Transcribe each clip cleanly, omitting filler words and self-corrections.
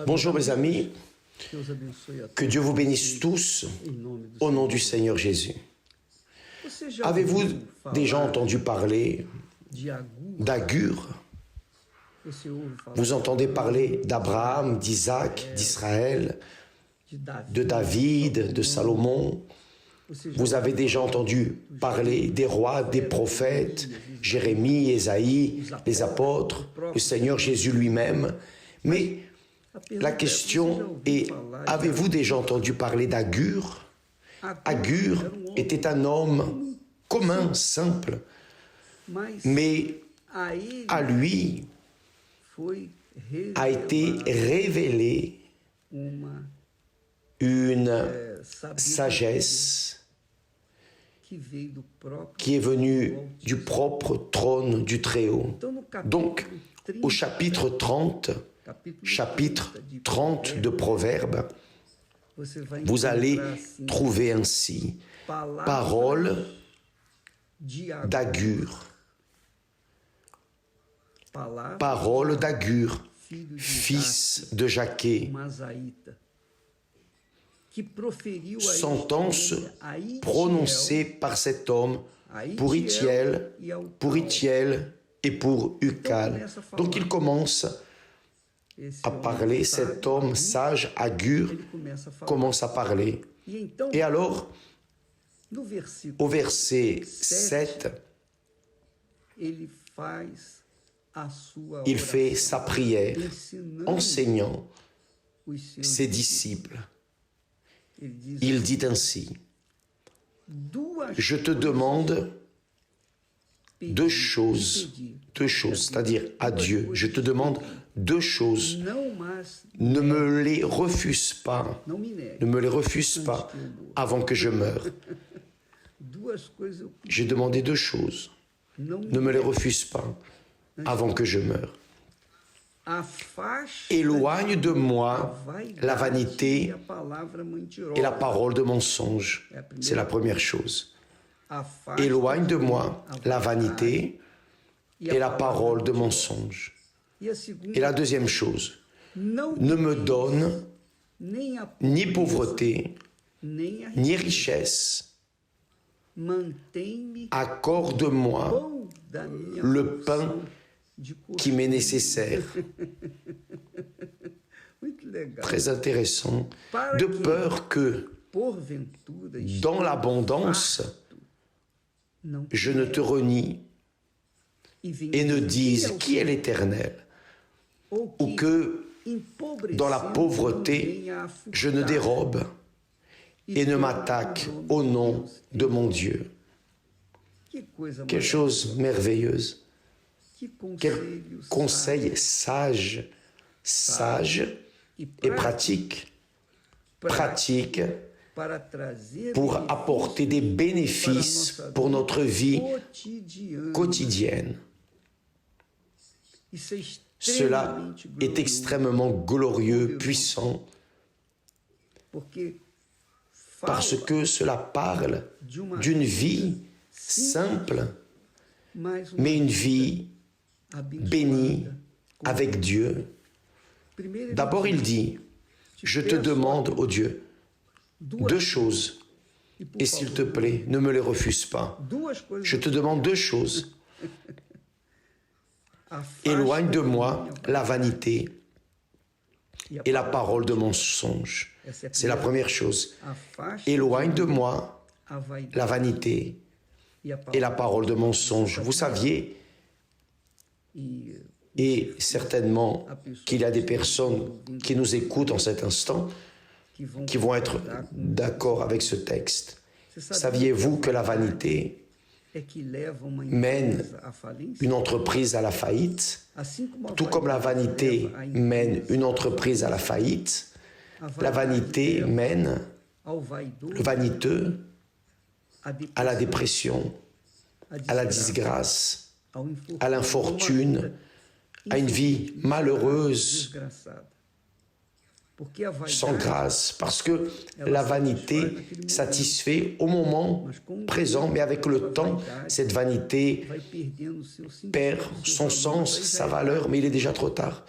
Bonjour mes amis, que Dieu vous bénisse tous au nom du Seigneur Jésus. Avez-vous déjà entendu parler d'Agur? Vous entendez parler d'Abraham, d'Isaac, d'Israël, de David, de Salomon. Vous avez déjà entendu parler des rois, des prophètes, Jérémie, Ésaïe, les apôtres, le Seigneur Jésus lui-même. Mais la question est, avez-vous déjà entendu parler d'Agur? Agur était un homme commun, simple, mais à lui a été révélée une sagesse qui est venue du propre trône du Très-Haut. Donc, au chapitre 30 de Proverbes, vous allez trouver ainsi parole d'Agur. Parole d'Agur, fils de Jaquet. Sentence prononcée par cet homme pour Itiel et pour Ucal. Donc il commence à parler, cet homme sage, Agur, commence à parler. Et alors, au verset 7, il fait sa prière, enseignant ses disciples. Il dit ainsi, je te demande deux choses, c'est-à-dire à Dieu, je te demande deux choses, ne me les refuse pas avant que je meure. J'ai demandé deux choses, ne me les refuse pas avant que je meure. Éloigne de moi la vanité et la parole de mensonge. C'est la première chose. Éloigne de moi la vanité et la parole de mensonge. Et la deuxième chose, ne me donne ni pauvreté, ni richesse. Accorde-moi le pain qui m'est nécessaire. Très intéressant. De peur que, dans l'abondance, je ne te renie et ne dise qui est l'Éternel, ou que, dans la pauvreté, je ne dérobe et ne m'attaque au nom de mon Dieu. Quelle chose merveilleuse. Quel conseil sage et pratique pour apporter des bénéfices pour notre vie quotidienne. Cela est extrêmement glorieux, puissant, parce que cela parle d'une vie simple, mais une vie béni avec Dieu. D'abord il dit, je te demande, ô Dieu, deux choses, et s'il te plaît, ne me les refuse pas. Je te demande deux choses. Éloigne de moi la vanité et la parole de mensonge. C'est la première chose. Éloigne de moi la vanité et la parole de mensonge. Vous saviez, et certainement qu'il y a des personnes qui nous écoutent en cet instant, qui vont être d'accord avec ce texte. Saviez-vous que la vanité mène une entreprise à la faillite? Tout comme la vanité mène une entreprise à la faillite, la vanité mène le vaniteux à la dépression, à la disgrâce, à l'infortune, à une vie malheureuse, sans grâce, parce que la vanité satisfait au moment présent, mais avec le temps, cette vanité perd son sens, sa valeur, mais il est déjà trop tard.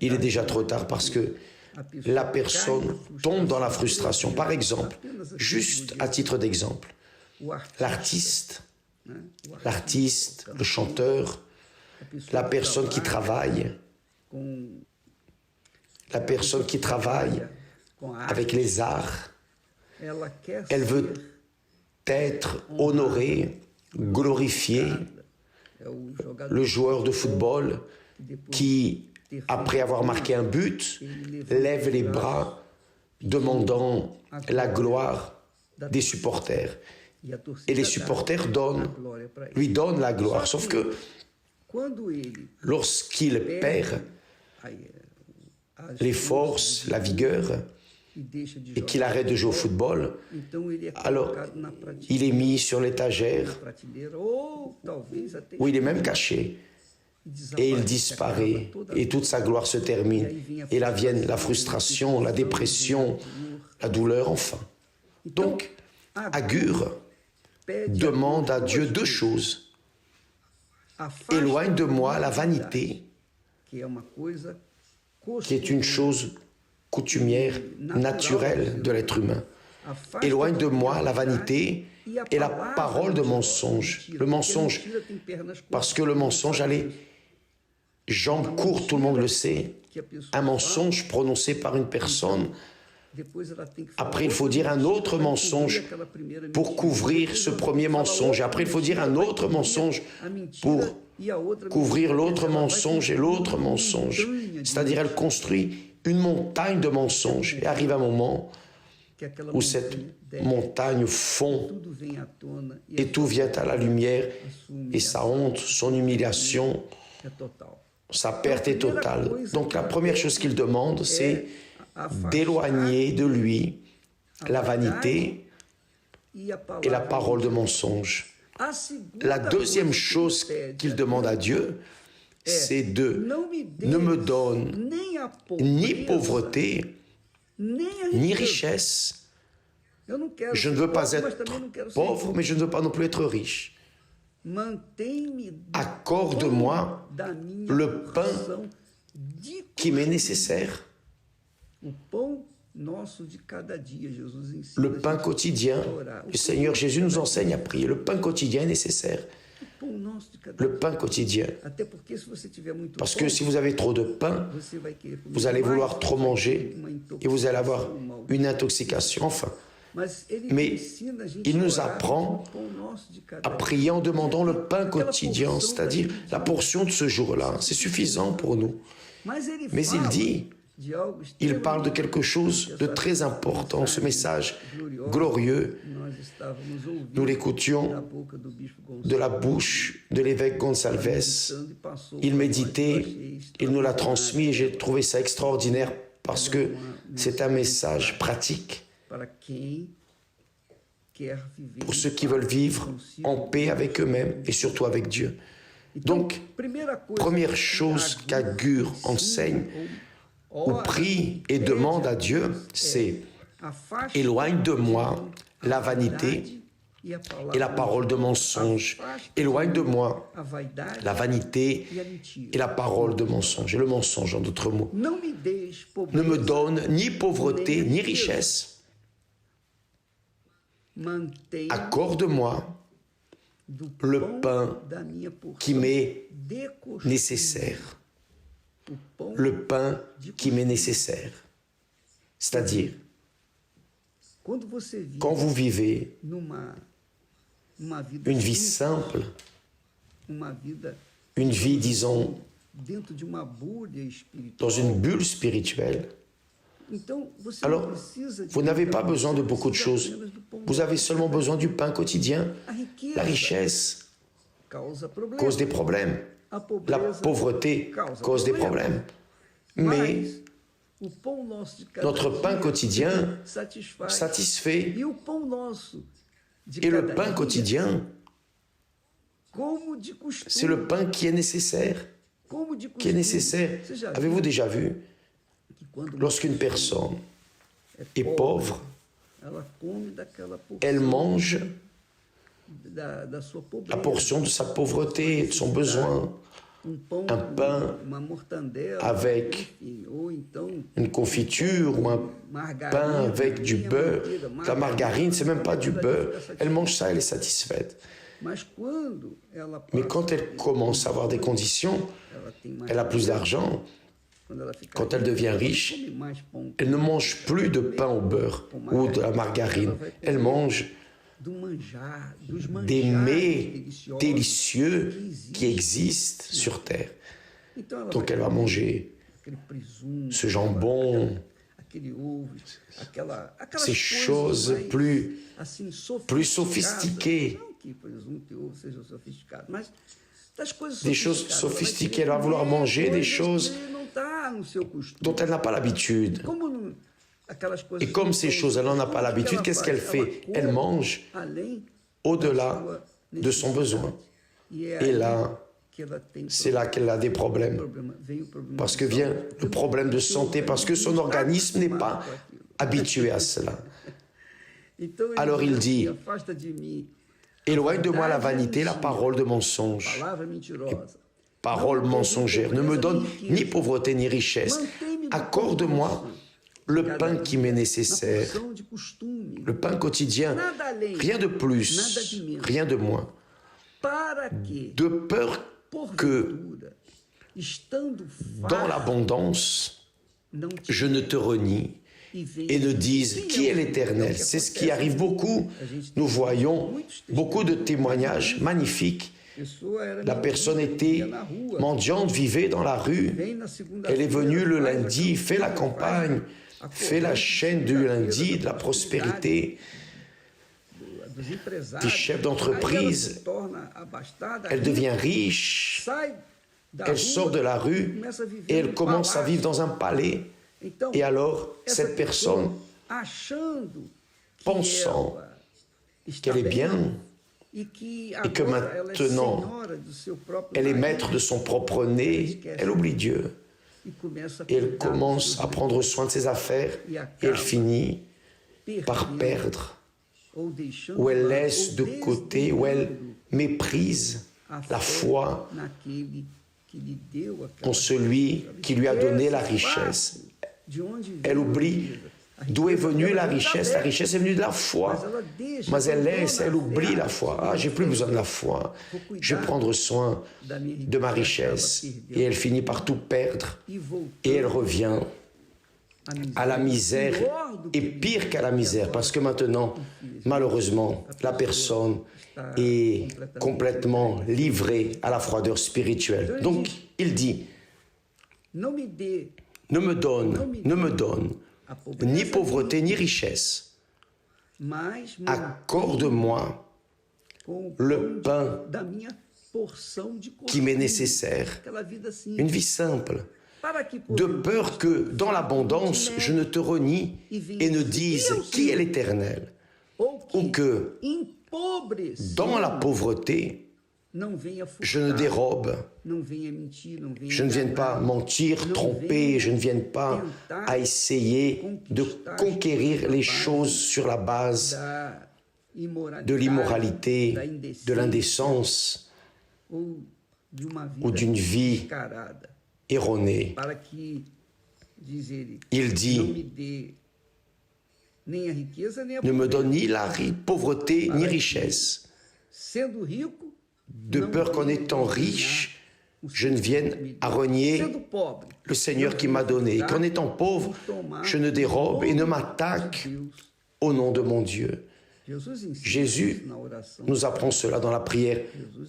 il est déjà trop tard parce que la personne tombe dans la frustration. Par exemple, juste à titre d'exemple, l'artiste, le chanteur, la personne qui travaille avec les arts, elle veut être honorée, glorifiée. Le joueur de football qui, après avoir marqué un but, lève les bras demandant la gloire des supporters. Et les supporters lui donnent la gloire. Sauf que lorsqu'il perd les forces, la vigueur, et qu'il arrête de jouer au football, alors il est mis sur l'étagère, où il est même caché, et il disparaît, et toute sa gloire se termine. Et là viennent la frustration, la dépression, la douleur, enfin. Donc, Agur demande à Dieu deux choses. Éloigne de moi la vanité, qui est une chose coutumière, naturelle de l'être humain. Éloigne de moi la vanité et la parole de mensonge. Le mensonge, parce que le mensonge a les jambes courtes, tout le monde le sait. Un mensonge prononcé par une personne, après il faut dire un autre mensonge pour couvrir ce premier mensonge. Après il faut dire un autre mensonge pour couvrir l'autre mensonge et l'autre mensonge. C'est-à-dire elle construit une montagne de mensonges. Et arrive un moment où cette montagne fond et tout vient à la lumière et sa honte, son humiliation, sa perte est totale. Donc la première chose qu'il demande, c'est d'éloigner de lui la vanité et la parole de mensonge. La deuxième chose qu'il demande à Dieu, c'est de ne me donne ni pauvreté, ni richesse. Je ne veux pas être pauvre, mais je ne veux pas non plus être riche. Accorde-moi le pain qui m'est nécessaire. Le pain quotidien, le Seigneur Jésus nous enseigne à prier. Le pain quotidien est nécessaire. Le pain quotidien. Parce que si vous avez trop de pain, vous allez vouloir trop manger et vous allez avoir une intoxication. Enfin, mais il nous apprend à prier en demandant le pain quotidien, c'est-à-dire la portion de ce jour-là. C'est suffisant pour nous. Mais il dit, il parle de quelque chose de très important, ce message glorieux. Nous l'écoutions de la bouche de l'évêque Gonçalves. Il méditait, il nous l'a transmis et j'ai trouvé ça extraordinaire parce que c'est un message pratique pour ceux qui veulent vivre en paix avec eux-mêmes et surtout avec Dieu. Donc, première chose qu'Agur enseigne ou prie et demande à Dieu, c'est « Éloigne de moi la vanité et la parole de mensonge. Éloigne de moi la vanité et la parole de mensonge. » Et le mensonge, en d'autres mots. Ne me donne ni pauvreté ni richesse. Accorde-moi le pain qui m'est nécessaire. Le pain qui m'est nécessaire. C'est-à-dire, quand vous vivez une vie simple, une vie, disons, dans une bulle spirituelle, alors vous n'avez pas besoin de beaucoup de choses. Vous avez seulement besoin du pain quotidien. La richesse cause des problèmes. La pauvreté cause des problèmes. Mais notre pain quotidien satisfait. Et le pain quotidien, c'est le pain qui est nécessaire. Qui est nécessaire. Avez-vous déjà vu, lorsqu'une personne est pauvre, elle mange la portion de sa pauvreté, de son besoin. un pain avec une confiture ou un pain avec du beurre, de la margarine, c'est même pas du beurre. Elle mange ça, elle est satisfaite. Mais quand elle commence à avoir des conditions, elle a plus d'argent, quand elle devient riche, elle ne mange plus de pain au beurre ou de la margarine. Elle mange des mets délicieux qui existent sur terre. Donc elle va manger ce jambon, ces choses plus sophistiquées. Des choses sophistiquées, elle va vouloir manger des choses dont elle n'a pas l'habitude. Et comme ces choses, elle n'en a pas l'habitude, qu'est-ce qu'elle fait? Elle mange au-delà de son besoin. Et là, c'est là qu'elle a des problèmes. Parce que vient le problème de santé, parce que son organisme n'est pas habitué à cela. Alors il dit, éloigne de moi la vanité, la parole de mensonge. Et parole mensongère, ne me donne ni pauvreté ni richesse. Accorde-moi le pain qui m'est nécessaire, le pain quotidien, rien de plus, rien de moins. De peur que, dans l'abondance, je ne te renie et ne dise qui est l'Éternel. C'est ce qui arrive beaucoup. Nous voyons beaucoup de témoignages magnifiques. La personne était mendiante, vivait dans la rue. Elle est venue le lundi, fait la campagne, fait la chaîne du lundi, de la prospérité, des chefs d'entreprise. Elle devient riche, elle sort de la rue et elle commence à vivre dans un palais. Et alors, cette personne, pensant qu'elle est bien et que maintenant elle est maître de son propre nez, elle oublie Dieu. Et elle commence à prendre soin de ses affaires et elle finit par perdre, ou elle laisse de côté, ou elle méprise la foi en celui qui lui a donné la richesse. Elle oublie d'où est venue la richesse. La richesse est venue de la foi. Mais elle oublie la foi. Ah, j'ai plus besoin de la foi. Je vais prendre soin de ma richesse. Et elle finit par tout perdre. Et elle revient à la misère. Et pire qu'à la misère. Parce que maintenant, malheureusement, la personne est complètement livrée à la froideur spirituelle. Donc, il dit, ne me donne ni pauvreté ni richesse. Accorde-moi le pain qui m'est nécessaire, une vie simple, de peur que dans l'abondance je ne te renie et ne dise qui est l'Éternel, ou que dans la pauvreté je ne dérobe, je ne vienne pas mentir, tromper, je ne vienne pas à essayer de conquérir les choses sur la base de l'immoralité, de l'indécence ou d'une vie erronée. Il dit, ne me donne ni la pauvreté ni richesse, de peur qu'en étant riche, je ne vienne à renier le Seigneur qui m'a donné, et qu'en étant pauvre, je ne dérobe et ne m'attaque au nom de mon Dieu. Jésus nous apprend cela dans la prière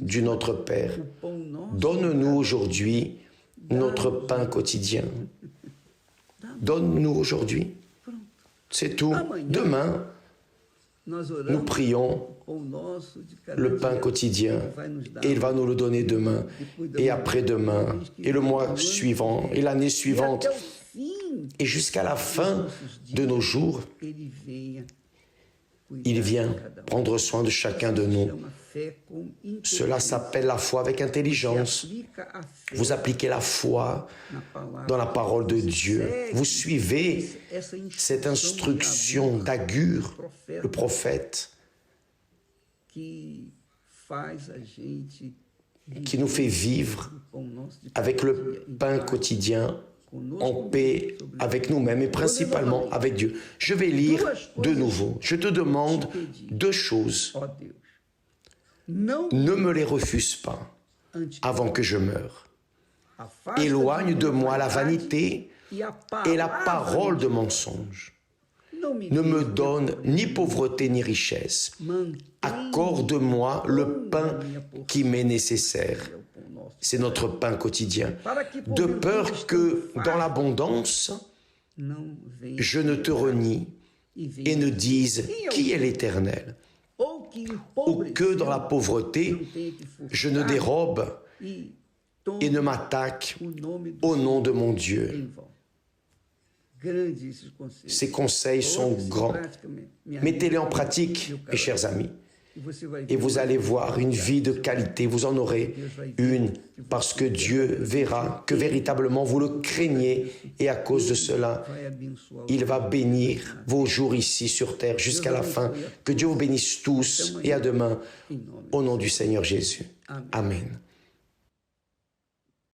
du Notre Père. Donne-nous aujourd'hui notre pain quotidien. Donne-nous aujourd'hui. C'est tout. Demain, nous prions le pain quotidien et il va nous le donner demain et après-demain et le mois suivant et l'année suivante et jusqu'à la fin de nos jours. Il vient prendre soin de chacun de nous. Cela s'appelle la foi avec intelligence. Vous appliquez la foi dans la parole de Dieu. Vous suivez cette instruction d'Agur, le prophète, qui nous fait vivre avec le pain quotidien en paix avec nous-mêmes et principalement avec Dieu. Je vais lire de nouveau. Je te demande deux choses. Ne me les refuse pas avant que je meure. Éloigne de moi la vanité et la parole de mensonge. Ne me donne ni pauvreté ni richesse. Accorde-moi le pain qui m'est nécessaire. C'est notre pain quotidien. De peur que dans l'abondance, je ne te renie et ne dise qui est l'Éternel. Ou que dans la pauvreté, je ne dérobe et ne m'attaque au nom de mon Dieu. Ces conseils sont grands. Mettez-les en pratique, mes chers amis, et vous allez voir une vie de qualité. Vous en aurez une parce que Dieu verra que véritablement vous le craignez et à cause de cela, il va bénir vos jours ici sur terre jusqu'à la fin. Que Dieu vous bénisse tous et à demain au nom du Seigneur Jésus. Amen.